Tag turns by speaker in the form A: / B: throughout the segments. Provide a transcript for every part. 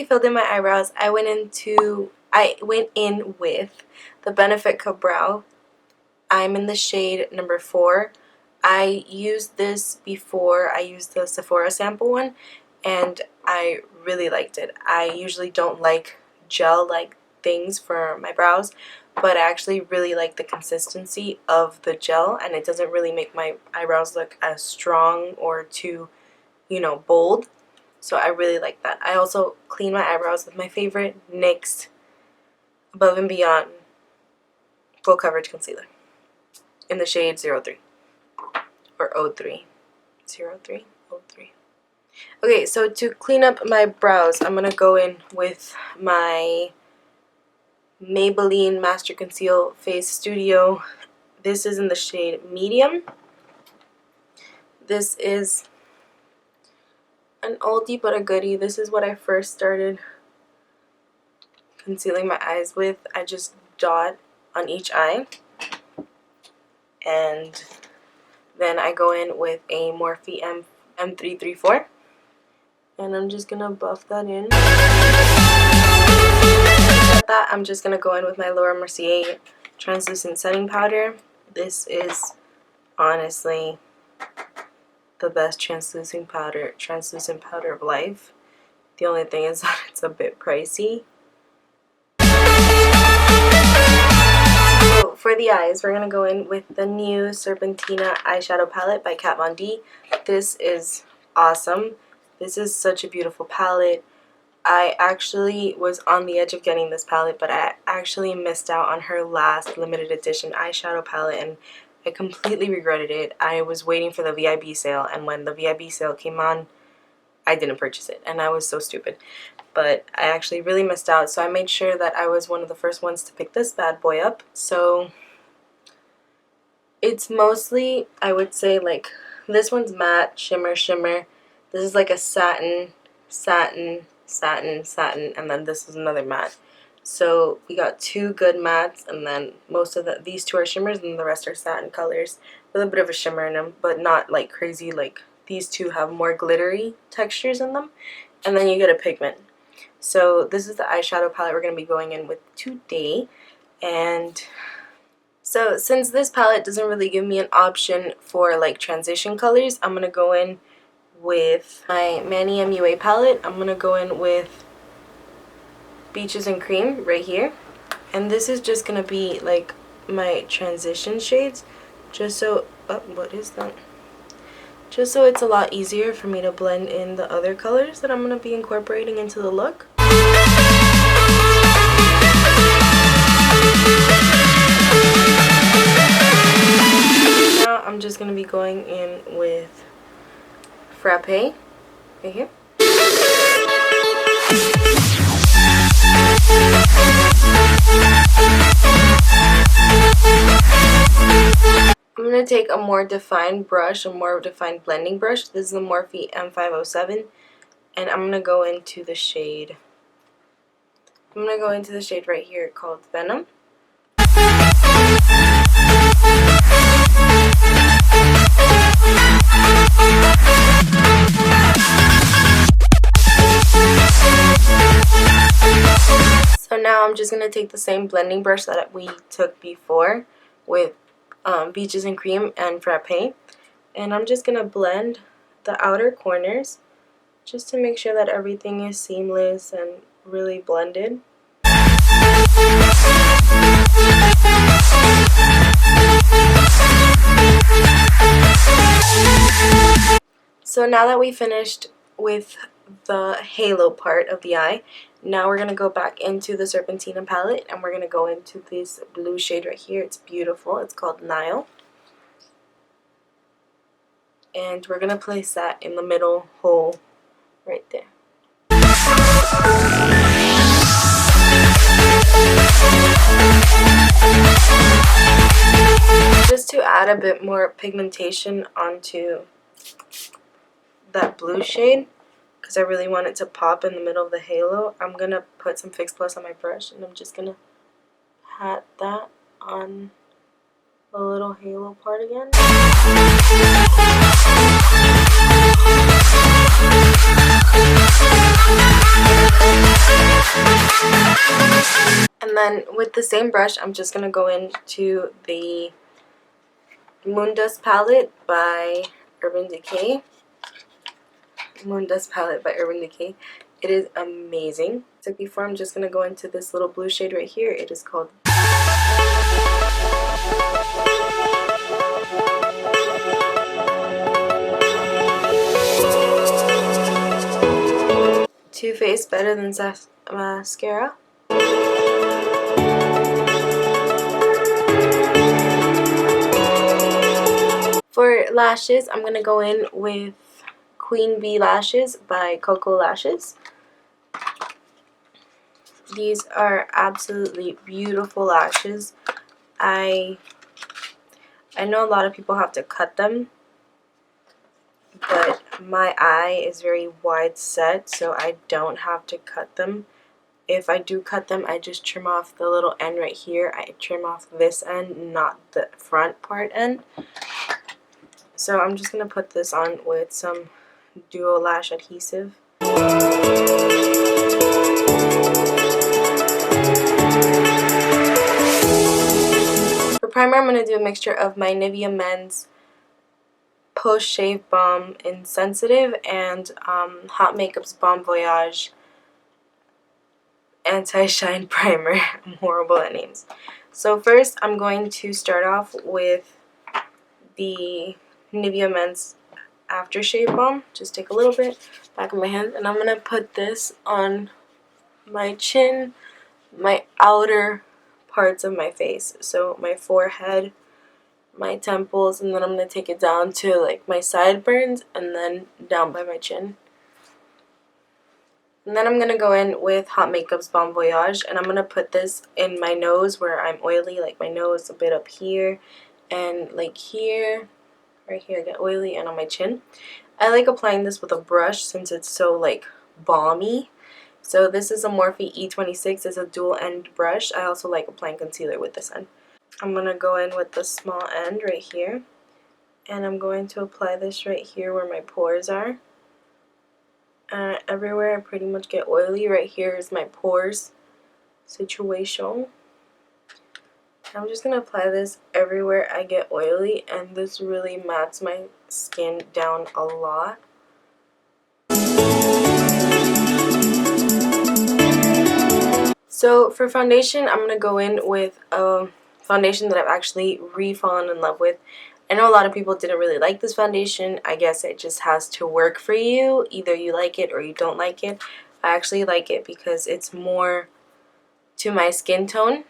A: filled in my eyebrows, I went in with the Benefit Brow. I'm in the shade number 4. I used this before I used the Sephora sample one, and I really liked it. I usually don't like gel-like things for my brows, but I actually really like the consistency of the gel, and it doesn't really make my eyebrows look as strong or too, you know, bold. So I really like that. I also clean my eyebrows with my favorite NYX Above and Beyond Full Coverage Concealer in the shade 03 or 03. 03? 03. Okay, so to clean up my brows, I'm going to go in with my Maybelline Master Conceal FaceStudio. This is in the shade Medium. This is an oldie but a goodie. This is what I first started concealing my eyes with. I just dot on each eye, and then I go in with a Morphe M334, and I'm just gonna buff that in. After that, I'm just gonna go in with my Laura Mercier translucent setting powder. This is honestly the best translucent powder of life. The only thing is that it's a bit pricey. So for the eyes, we're going to go in with the new Serpentina eyeshadow palette by Kat Von D. This is awesome. This is such a beautiful palette. I actually was on the edge of getting this palette, but I actually missed out on her last limited edition eyeshadow palette, and I completely regretted it. I was waiting for the VIB sale, and when the VIB sale came on, I didn't purchase it, and I was so stupid. But I actually really missed out, so I made sure that I was one of the first ones to pick this bad boy up. So it's mostly, I would say, like, this one's matte, shimmer, shimmer. This is like a satin, satin, satin, satin, and then this is another matte. So we got two good mattes, and then most of these two are shimmers, and the rest are satin colors with a bit of a shimmer in them, but not like crazy. Like, these two have more glittery textures in them, and then you get a pigment. So this is the eyeshadow palette we're going to be going in with today. And so since this palette doesn't really give me an option for like transition colors, I'm going to go in with my Manny MUA palette. I'm going to go in with Beaches and Cream right here. And this is just going to be like my transition shades, just so, what is that? Just so it's a lot easier for me to blend in the other colors that I'm going to be incorporating into the look. Now I'm just going to be going in with Frappe right here. I'm going to take a more defined brush, a more defined blending brush. This is the Morphe M507, and I'm going to go into the shade. I'm going to go into the shade right here called Venom. So now I'm just going to take the same blending brush that we took before with Beaches and Cream and Frappe, and I'm just going to blend the outer corners just to make sure that everything is seamless and really blended. So now that we finished with the halo part of the eye, now we're going to go back into the Serpentina palette, and we're going to go into this blue shade right here. It's beautiful. It's called Nile. And we're going to place that in the middle hole right there. Just to add a bit more pigmentation onto that blue shade, because I really want it to pop in the middle of the halo, I'm going to put some Fix Plus on my brush, and I'm just going to pat that on the little halo part again. And then with the same brush, I'm just going to go into the Moondust palette by Urban Decay. Moondust palette by Urban Decay. It is amazing. So before, I'm just going to go into this little blue shade right here. It is called Too Faced Better Than Mascara. For lashes, I'm going to go in with Queen Bee Lashes by Coco Lashes. These are absolutely beautiful lashes. I know a lot of people have to cut them, but my eye is very wide set, so I don't have to cut them. If I do cut them, I just trim off the little end right here. I trim off this end, not the front part end. So I'm just going to put this on with some Duo Lash Adhesive. For primer, I'm going to do a mixture of my Nivea Men's Post Shave Balm in Sensitive and Hot Makeup's Bon Voyage Anti-Shine Primer. I'm horrible at names. So first, I'm going to start off with the Nivea Men's Aftershave Balm. Just take a little bit back of my hand, and I'm going to put this on my chin, my outer parts of my face, so my forehead, my temples, and then I'm going to take it down to like my sideburns and then down by my chin. And then I'm going to go in with Hot Makeup's Bon Voyage, and I'm going to put this in my nose where I'm oily, like my nose a bit up here and like here, right here I get oily, and on my chin. I like applying this with a brush since it's so like balmy. So this is a Morphe E26. It's a dual end brush. I also like applying concealer with this end. I'm going to go in with the small end right here, and I'm going to apply this right here where my pores are. Everywhere I pretty much get oily. Right here is my pores situation. I'm just going to apply this everywhere I get oily, and this really mats my skin down a lot. So for foundation, I'm going to go in with a foundation that I've actually re-fallen in love with. I know a lot of people didn't really like this foundation. I guess it just has to work for you. Either you like it or you don't like it. I actually like it because it's more to my skin tone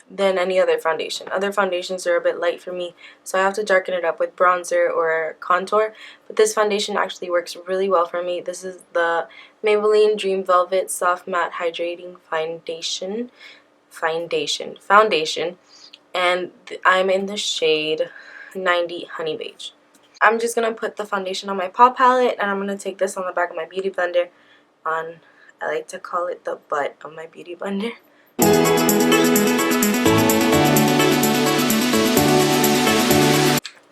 A: than any other foundation. Other foundations are a bit light for me, so I have to darken it up with bronzer or contour. But this foundation actually works really well for me. This is the Maybelline Dream Velvet Soft Matte Hydrating Foundation, and I'm in the shade 90 Honey Beige. I'm just going to put the foundation on my paw palette, and I'm going to take this on the back of my beauty blender on, I like to call it the butt of my beauty blender.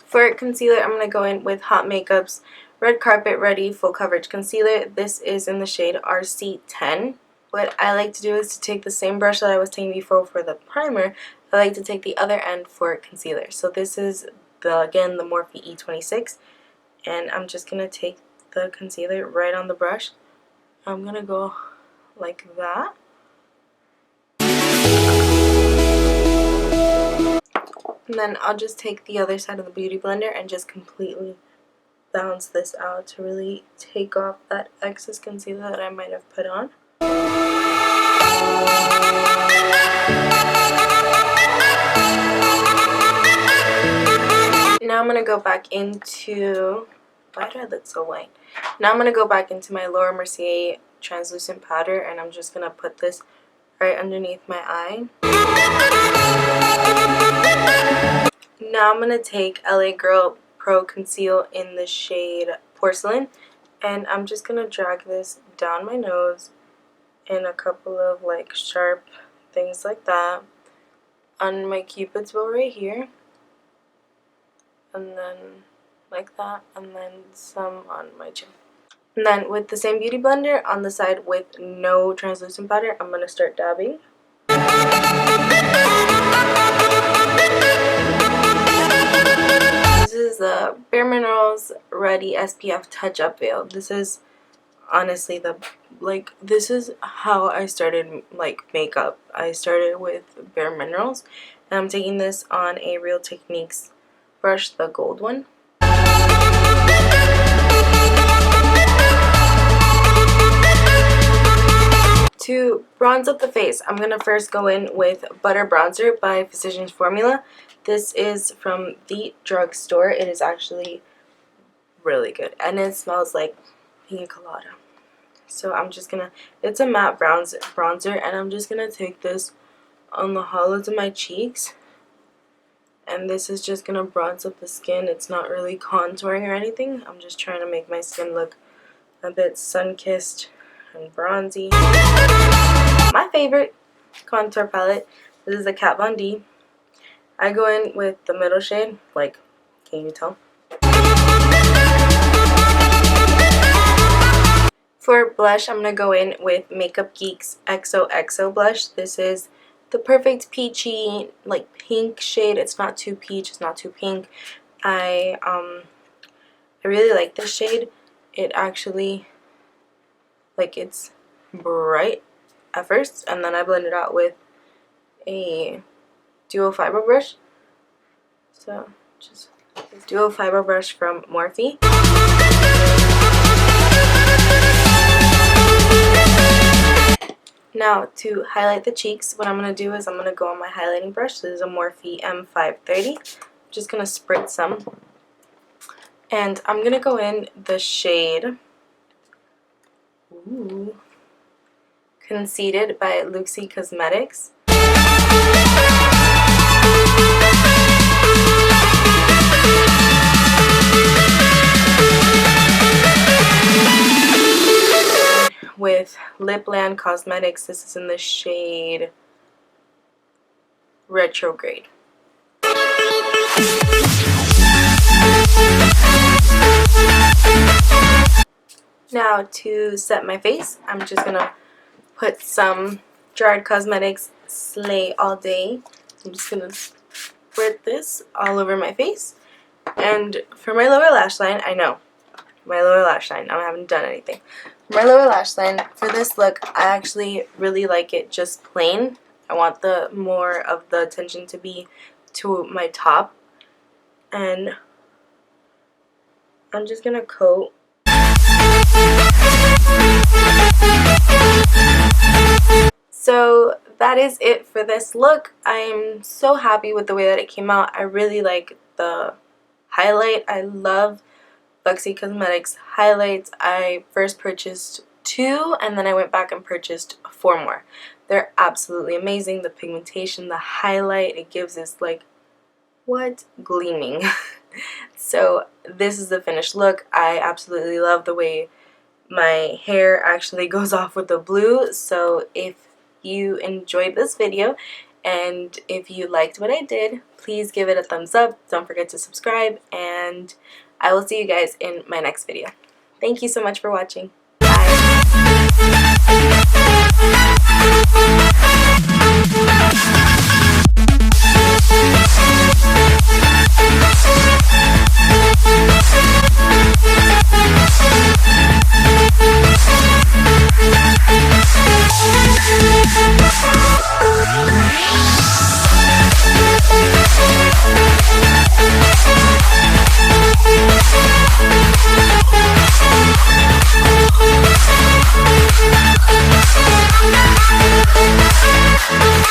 A: For concealer, I'm going to go in with Hot Makeup's Red Carpet Ready Full Coverage Concealer. This is in the shade RC10. What I like to do is to take the same brush that I was taking before for the primer. I like to take the other end for concealer. So this is, again, the Morphe E26. And I'm just going to take the concealer right on the brush. I'm going to go like that. And then I'll just take the other side of the beauty blender and just completely balance this out to really take off that excess concealer that I might have put on. Now I'm going to go back into, why do I look so white? Now I'm going to go back into my Laura Mercier translucent powder, and I'm just going to put this right underneath my eye. Now I'm going to take LA Girl Pro Conceal in the shade Porcelain, and I'm just going to drag this down my nose in a couple of like sharp things like that on my cupid's bow right here, and then like that, and then some on my chin. And then with the same Beauty Blender on the side with no translucent powder, I'm going to start dabbing. This is the Bare Minerals Ready SPF Touch-Up Veil. This is honestly this is how I started makeup. I started with Bare Minerals, and I'm taking this on a Real Techniques brush, the gold one. To bronze up the face, I'm going to first go in with Butter Bronzer by Physicians Formula. This is from the drugstore. It is actually really good, and it smells like pina colada. So I'm just going to, it's a matte bronzer, and I'm just going to take this on the hollows of my cheeks. And this is just going to bronze up the skin. It's not really contouring or anything. I'm just trying to make my skin look a bit sun-kissed and bronzy. My favorite contour palette, this is the Kat Von D. I go in with the middle shade, can you tell? For blush, I'm going to go in with Makeup Geek's XOXO blush. This is the perfect peachy, pink shade. It's not too peach, it's not too pink. I really like this shade. It actually, it's bright at first, and then I blend it out with a duo fiber brush. So just this duo fiber brush from Morphe. Now to highlight the cheeks, what I'm going to do is I'm going to go on my highlighting brush. This is a Morphe M530. I'm just going to spritz some. And I'm going to go in the shade Conceited by Luxie Cosmetics. With Lipland Cosmetics, this is in the shade Retrograde. Now to set my face, I'm just going to put some Jarred Cosmetics Slay All Day. I'm just going to spread this all over my face. And for my lower lash line, I haven't done anything. For my lower lash line, for this look, I actually really like it just plain. I want the more of the attention to be to my top. And I'm just going to coat. So that is it for this look. I'm so happy with the way that it came out. I really like the highlight. I love Luxie Cosmetics highlights. I first purchased 2, and then I went back and purchased 4 more. They're absolutely amazing. The pigmentation, the highlight, it gives this gleaming. So this is the finished look. I absolutely love the way my hair actually goes off with the blue. So if you enjoyed this video and if you liked what I did, please give it a thumbs up. Don't forget to subscribe, and I will see you guys in my next video. Thank you so much for watching. Bye.